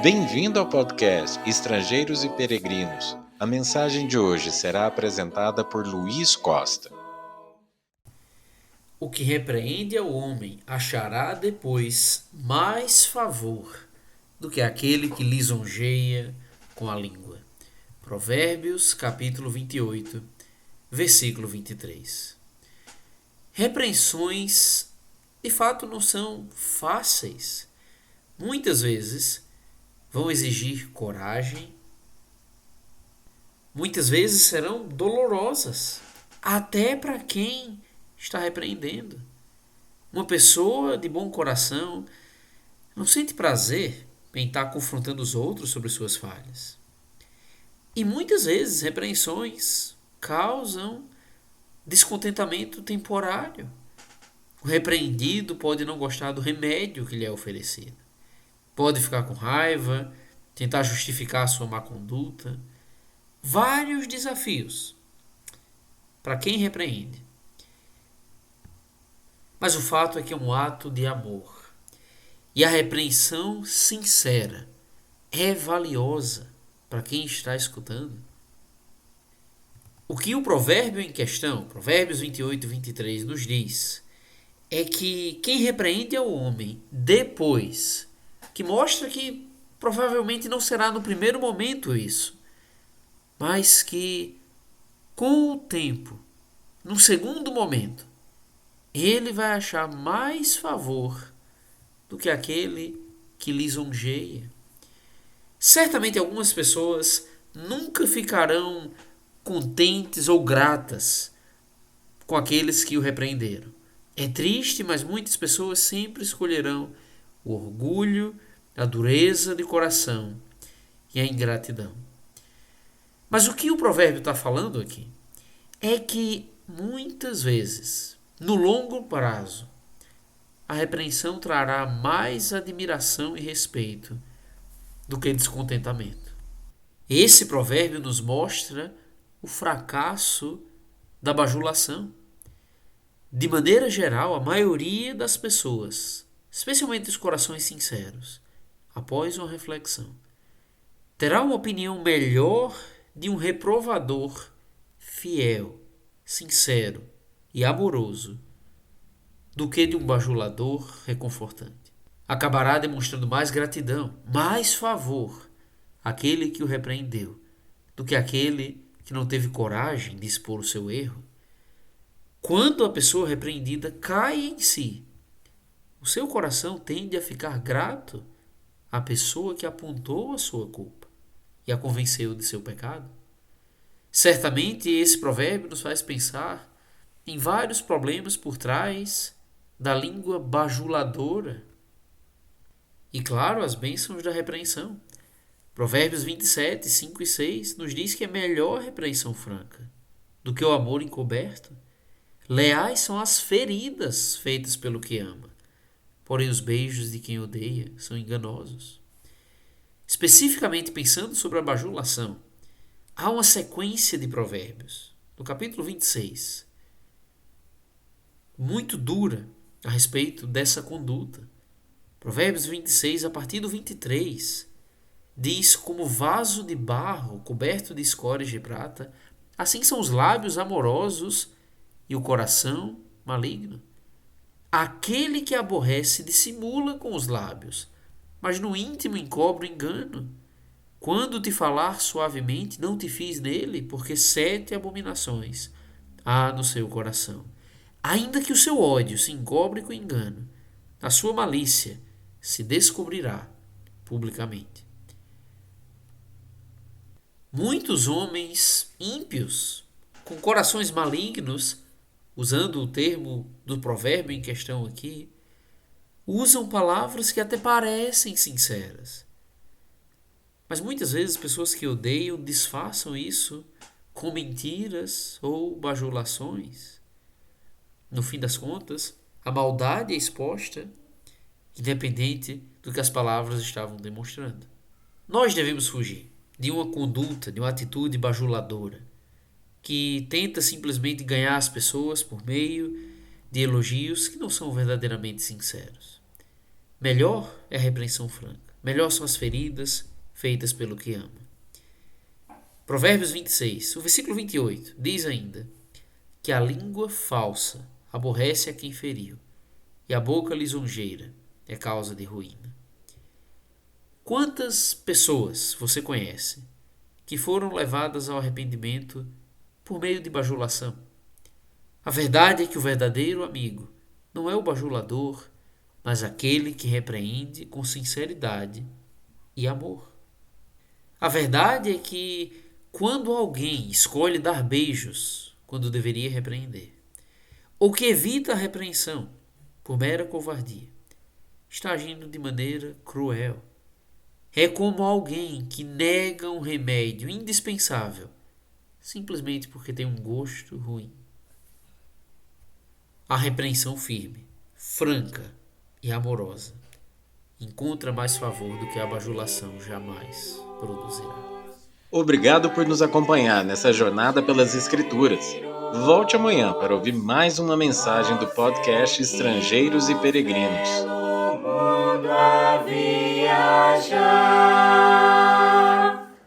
Bem-vindo ao podcast Estrangeiros e Peregrinos. A mensagem de hoje será apresentada por Luiz Costa. O que repreende ao homem achará depois mais favor do que aquele que lisonjeia com a língua. Provérbios, capítulo 28, versículo 23. Repreensões, de fato, não são fáceis. Muitas vezes vão exigir coragem, muitas vezes serão dolorosas, até para quem está repreendendo. Uma pessoa de bom coração não sente prazer em estar confrontando os outros sobre suas falhas. E muitas vezes repreensões causam descontentamento temporário. O repreendido pode não gostar do remédio que lhe é oferecido. Pode ficar com raiva, tentar justificar a sua má conduta. Vários desafios para quem repreende. Mas o fato é que é um ato de amor. E a repreensão sincera é valiosa para quem está escutando. O que o provérbio em questão, Provérbios 28, 23, nos diz é que quem repreende é o homem depois, que mostra que provavelmente não será no primeiro momento isso, mas que com o tempo, num segundo momento, ele vai achar mais favor do que aquele que lisonjeia. Certamente algumas pessoas nunca ficarão contentes ou gratas com aqueles que o repreenderam. É triste, mas muitas pessoas sempre escolherão o orgulho, a dureza de coração e a ingratidão. Mas o que o provérbio está falando aqui é que muitas vezes, no longo prazo, a repreensão trará mais admiração e respeito do que descontentamento. Esse provérbio nos mostra o fracasso da bajulação. De maneira geral, a maioria das pessoas, especialmente os corações sinceros, após uma reflexão, terá uma opinião melhor de um reprovador fiel, sincero e amoroso do que de um bajulador reconfortante. Acabará demonstrando mais gratidão, mais favor àquele que o repreendeu do que aquele que não teve coragem de expor o seu erro. Quando a pessoa repreendida cai em si, o seu coração tende a ficar grato à pessoa que apontou a sua culpa e a convenceu de seu pecado. Certamente esse provérbio nos faz pensar em vários problemas por trás da língua bajuladora. E claro, as bênçãos da repreensão. Provérbios 27, 5 e 6 nos diz que é melhor a repreensão franca do que o amor encoberto. Leais são as feridas feitas pelo que ama, porém os beijos de quem odeia são enganosos. Especificamente pensando sobre a bajulação, há uma sequência de provérbios, no capítulo 26, muito dura a respeito dessa conduta. Provérbios 26, a partir do 23, diz: como vaso de barro coberto de escórias de prata, assim são os lábios amorosos e o coração maligno. Aquele que aborrece dissimula com os lábios, mas no íntimo encobre o engano. Quando te falar suavemente, não te fies nele, porque 7 abominações há no seu coração. Ainda que o seu ódio se encobre com engano, a sua malícia se descobrirá publicamente. Muitos homens ímpios, com corações malignos, usando o termo do provérbio em questão aqui, usam palavras que até parecem sinceras. Mas muitas vezes pessoas que odeiam disfarçam isso com mentiras ou bajulações. No fim das contas, a maldade é exposta, independente do que as palavras estavam demonstrando. Nós devemos fugir de uma conduta, de uma atitude bajuladora, que tenta simplesmente ganhar as pessoas por meio de elogios que não são verdadeiramente sinceros. Melhor é a repreensão franca. Melhor são as feridas feitas pelo que ama. Provérbios 26, o versículo 28, diz ainda que a língua falsa aborrece a quem feriu, e a boca lisonjeira é causa de ruína. Quantas pessoas você conhece que foram levadas ao arrependimento por meio de bajulação? A verdade é que o verdadeiro amigo não é o bajulador, mas aquele que repreende com sinceridade e amor. A verdade é que quando alguém escolhe dar beijos quando deveria repreender, ou que evita a repreensão por mera covardia, está agindo de maneira cruel. É como alguém que nega um remédio indispensável simplesmente porque tem um gosto ruim. A repreensão firme, franca e amorosa encontra mais favor do que a bajulação jamais produzirá. Obrigado por nos acompanhar nessa jornada pelas Escrituras. Volte amanhã para ouvir mais uma mensagem do podcast Estrangeiros e Peregrinos. No mundo a viajar.